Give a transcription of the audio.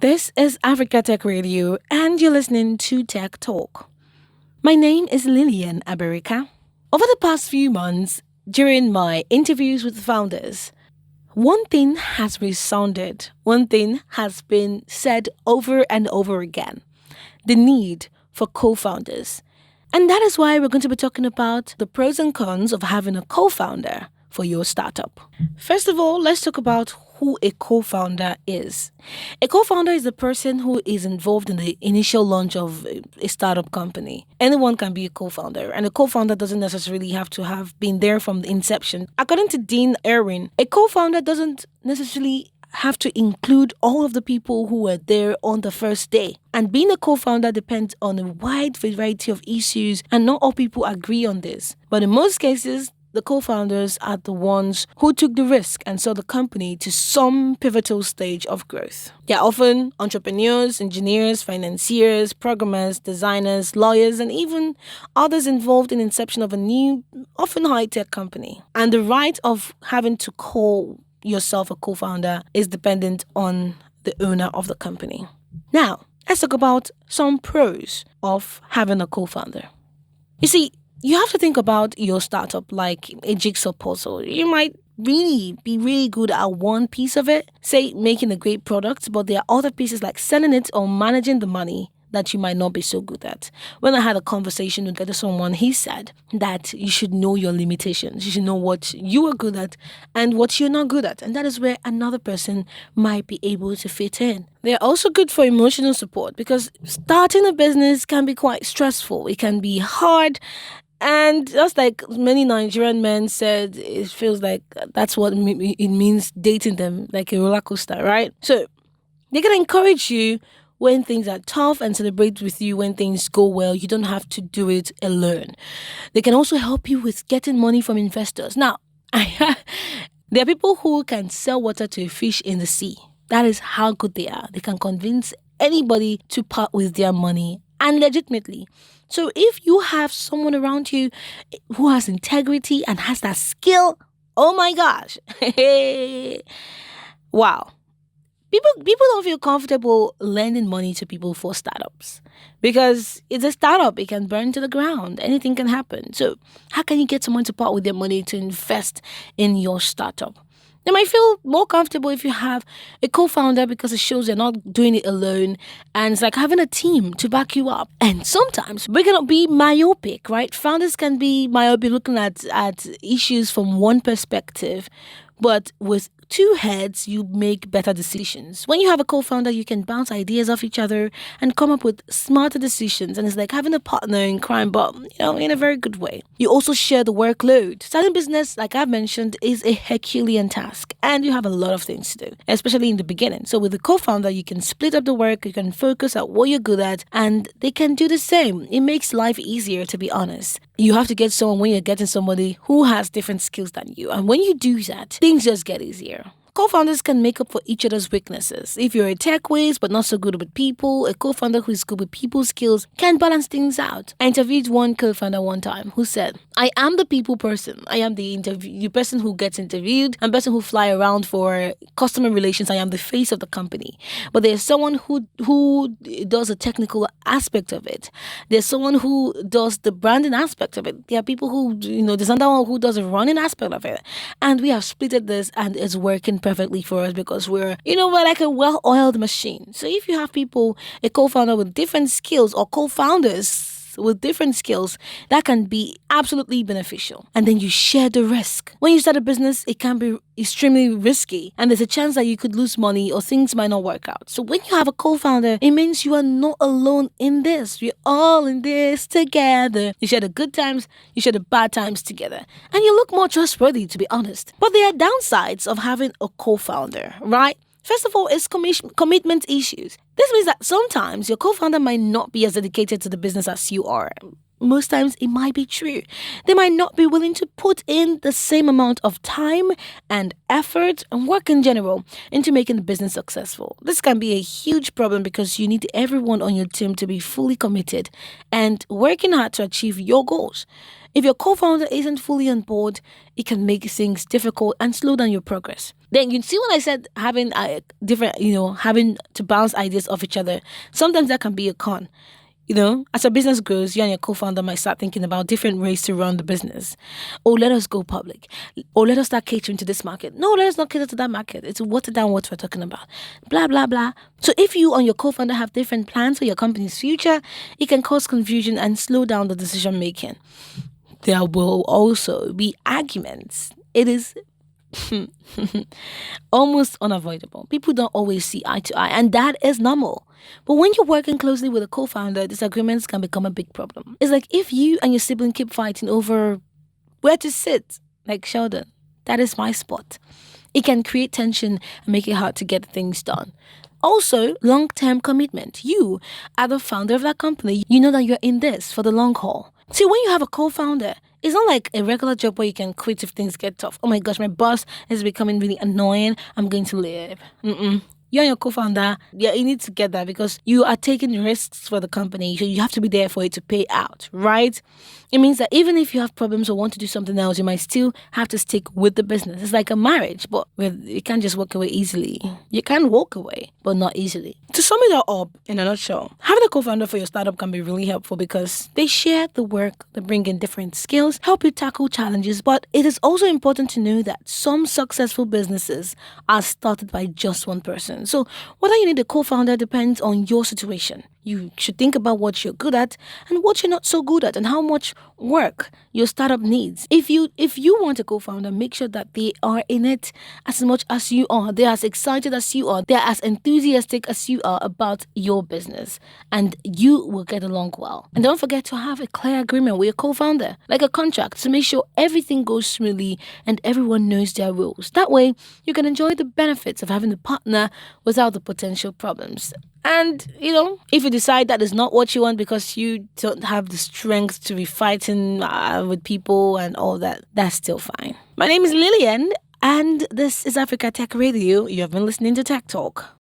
This is Africa Tech Radio, and you're listening to Tech Talk. My name is Lillian Aberica. Over the past few months, during my interviews with founders, one thing has resounded, one thing has been said over and over again: the need for co founders. And that is why we're going to be talking about the pros and cons of having a co founder for your startup. First of all, let's talk about who a co founder is. A co founder is the person who is involved in the initial launch of a startup company. Anyone can be a co founder, and a co founder doesn't necessarily have to have been there from the inception. According to Dean Irwin, a co founder doesn't necessarily have to include all of the people who were there on the first day. And being a co founder depends on a wide variety of issues, and not all people agree on this. But in most cases, the co founders are the ones who took the risk and saw the company to some pivotal stage of growth. They're often entrepreneurs, engineers, financiers, programmers, designers, lawyers, and even others involved in inception of a new, often high tech company. And the right of having to call yourself a co founder is dependent on the owner of the company. Now, let's talk about some pros of having a co founder. You see, you have to think about your startup like a jigsaw puzzle. You might really be really good at one piece of it, say making a great product, but there are other pieces like selling it or managing the money that you might not be so good at. When I had a conversation with someone, he said that you should know your limitations. You should know what you are good at and what you're not good at. And that is where another person might be able to fit in. They're also good for emotional support because starting a business can be quite stressful. It can be hard. And just like many Nigerian men said, it feels like that's what it means dating them, like a roller coaster, right? So they can encourage you when things are tough and celebrate with you when things go well. You don't have to do it alone. They can also help you with getting money from investors. Now, there are people who can sell water to a fish in the sea. That is how good they are. They can convince anybody to part with their money, and legitimately. So if you have someone around you who has integrity and has that skill, oh my gosh. Wow. People don't feel comfortable lending money to people for startups because it's a startup. It can burn to the ground. Anything can happen. So how can you get someone to part with their money to invest in your startup? They might feel more comfortable if you have a co-founder because it shows you're not doing it alone, and it's like having a team to back you up. And sometimes we cannot be myopic, right? Founders can be myopic looking at issues from one perspective, but with two heads, you make better decisions. When you have a co-founder, you can bounce ideas off each other and come up with smarter decisions. And it's like having a partner in crime, but in a very good way. You also share the workload. Starting business, like I've mentioned, is a Herculean task, and you have a lot of things to do, especially in the beginning. So with a co-founder, you can split up the work, you can focus at what you're good at, and they can do the same. It makes life easier, to be honest. You have to get someone when you're getting somebody who has different skills than you. And when you do that, things just get easier. Co-founders can make up for each other's weaknesses. If you're a tech whiz but not so good with people, a co-founder who is good with people skills can balance things out. I interviewed one co-founder one time who said, I am the people person. I am the person who gets interviewed and person who fly around for customer relations. I am the face of the company. But there's someone who does the technical aspect of it. There's someone who does the branding aspect of it. There are people who, there's another one who does the running aspect of it. And we have splitted this and it's working perfectly for us because we're like a well-oiled machine. So if you have people, a co-founder with different skills or co-founders with different skills, that can be absolutely beneficial. And then you share the risk. When you start a business, it can be extremely risky and there's a chance that you could lose money or things might not work out. So when you have a co-founder, it means you are not alone in this. We're all in this together. You share the good times, you share the bad times together. And you look more trustworthy, to be honest. But there are downsides of having a co-founder, right? First of all, it's commitment issues. This means that sometimes your co-founder might not be as dedicated to the business as you are. Most times it might be true. They might not be willing to put in the same amount of time and effort and work in general into making the business successful. This can be a huge problem because you need everyone on your team to be fully committed and working hard to achieve your goals. If your co-founder isn't fully on board, it can make things difficult and slow down your progress. Then you see when I said having different, having to bounce ideas off each other, sometimes that can be a con. As your business grows, you and your co-founder might start thinking about different ways to run the business. Oh, let us go public. Or let us start catering to this market. No, let us not cater to that market. It's watered down what we're talking about. Blah, blah, blah. So if you and your co-founder have different plans for your company's future, it can cause confusion and slow down the decision making. There will also be arguments. It is almost unavoidable. People don't always see eye to eye, and that is normal. But when you're working closely with a co-founder, disagreements can become a big problem. It's like if you and your sibling keep fighting over where to sit, like Sheldon, that is my spot. It can create tension and make it hard to get things done. Also, long-term commitment. You are the founder of that company. You know that you're in this for the long haul. See, when you have a co-founder, it's not like a regular job where you can quit if things get tough. Oh my gosh, my boss is becoming really annoying. I'm going to leave. You and your co-founder, yeah, you need to get that because you are taking risks for the company. So you have to be there for it to pay out, right? It means that even if you have problems or want to do something else, you might still have to stick with the business. It's like a marriage, but you can't just walk away easily. You can walk away, but not easily. To sum it all up in a nutshell, having a co-founder for your startup can be really helpful because they share the work, they bring in different skills, help you tackle challenges. But it is also important to know that some successful businesses are started by just one person. So whether you need a co-founder depends on your situation. You should think about what you're good at and what you're not so good at and how much work your startup needs. If you want a co-founder, make sure that they are in it as much as you are. They're as excited as you are. They're as enthusiastic as you are about your business. And you will get along well. And don't forget to have a clear agreement with your co-founder, like a contract, to make sure everything goes smoothly and everyone knows their rules. That way, you can enjoy the benefits of having a partner without the potential problems. And, if you decide that is not what you want because you don't have the strength to be fighting with people and all that, that's still fine. My name is Lillian, and this is Africa Tech Radio. You have been listening to Tech Talk.